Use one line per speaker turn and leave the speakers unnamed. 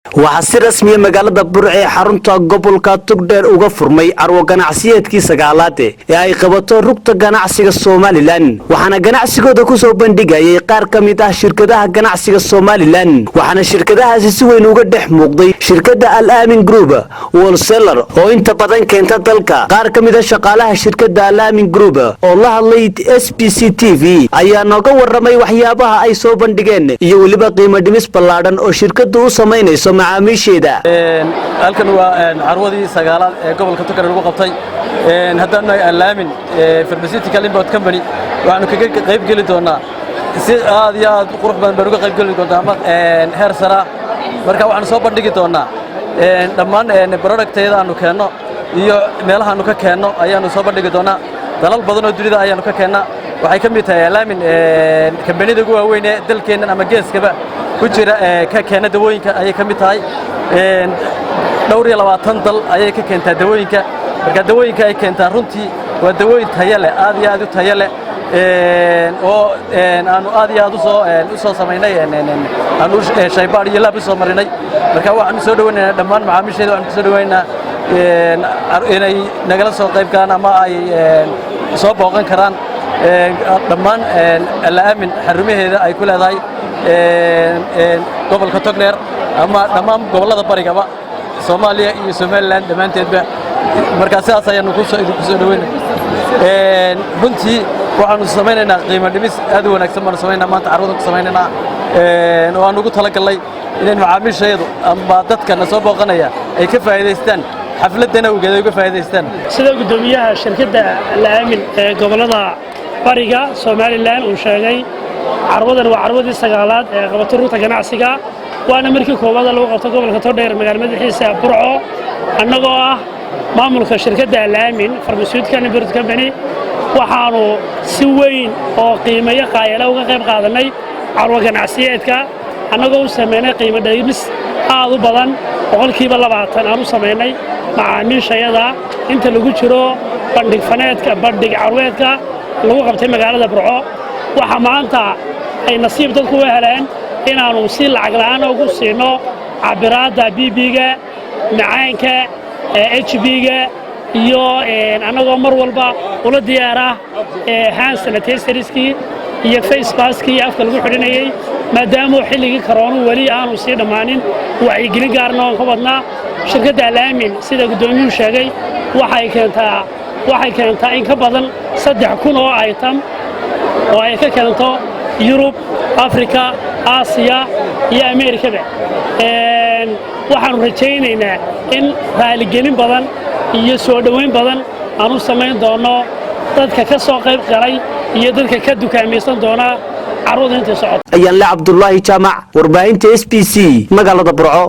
waxaa si rasmi ah magaalada Burco ee xarunta gobolka Togdheer uga furmay carwo ganacsiyeedkii sagaalaad ee ay qabato rugta ganacsiga Soomaaliland waxaana ganacsigooda ku soo bandhigayay qaar ka mid ah shirkadaha ganacsiga Soomaaliland waxaana shirkadahaasi si weyn uga dhex muuqday shirkadda Al-Amin Group wholesaler oo inta badan keenta dalka qaar ka mid ah shaqaalaha shirkadda Al-Amin Group oo la hadlay SBC TV ayaa nooga warramay waxyaabaha ay soo bandhigeen iyo waliba qiimo dhimis ballaaran oo shirkaddu u sameynayso macaamiisheeda
halkan waa carwadii sagaalaad ee gobolka Togdheer lagu qabtay haddana Al-Amin Pharmaceutical Import Company waxaanu kaga qayb gali doonaa si aad iyo aad qurux badan baan uga qayb gali doonaa heer sare marka waxaan soo bandhigi doonaa dhammaan productayada aanu keenno iyo meelaha aanu ka keenno ayaanu soo bandhigi doonaa dalal badan oo dunida ayaanu ka keennaa waxay ka mid tahay Al-Amin kambanida ugu waaweyn ee dalkeena ama geeskaba ku jira ka keena dawooyinka ayay ka mid tahay dhowr iyo 20 dal ayay ka keentaa dawooyinka marka dawooyinka ay keentaa runtii waa dawooyin tayo leh aad iyo aad u tayo leh oo aanu aad iyo aad u soo sameynay aanu shaybaar iyo lab soo marinay marka waxaan soo dhaweynaynaa dhammaan macaamiisheeda waxaan soo dhaweynaynaa inay nagala soo qayb galaan ama ay soo booqan karaan dhammaan Al-Amin xarumaheeda ay ku leedahay gobolka Togdheer ama dhammaan gobolada barigaba Soomaaliya iyo Somaliland dhamaanteedba marka sidaas ayaanu ku soo dhaweynaa runtii waxaanu sameynaynaa qiimo dhimis aad u wanaagsan baan sameynaa maanta carwada ku sameynaynaa oo aan ugu talagalnay inay macaamiisheedu ama dadka soo booqanaya ay ka faa'iideystaan xafladana uga faa'iideystaan
sida gudoomiyaha shirkadda Al-Amin ee gobolada bariga Somaliland uu sheegay carwadan waa carwadii sagaalaad ee qabato rugta ganacsiga waana markii koowaad lagu qabto gobolka Togdheer magaalada madaxiisa Burco annagoo ah maamulka shirkadda Al-Amin Pharmaceutical Import Company waxaanu si weyn oo qiimeeyo qaayala uga qayb qaadanay carwo ganacsiyeedka annagoo u sameynay qiimo dhimis aad u badan 20% aanu sameynay macaamiishayada inta lagu jiro bandhig faneedka bandhig carweedka lagu qabtay magaalada Burco waxa maanta ay nasiib dadku u heleen inaanu si lacag la'aan ugu siino cabiraada BB-ga macaanka HB-ga iyo anagoo mar walba ula diyaar ah hand sanitizer-ki iyo face mask-ki afka lagu xidhinayay maadaama xilligii corona wali aanu sii dhamaanin wacyigelin gaarna oo ka wadnaa shirkadda Al-Amin sida gudoomiyuhu sheegay waxay keentaa in ka badan 3,000 oo item oo ay ka keento Europe, Africa, Asia iyo America waxaanu rajaynaynaa in raaligelin badan iyo soo dhaweyn badan aanu sameyn doono dadka ka soo qayb galay iyo dadka ka dukaamaysan doona carwada inta socod
ayaan la Cabdullaahi Jaamac warbaahinta SBC magaalada Burco.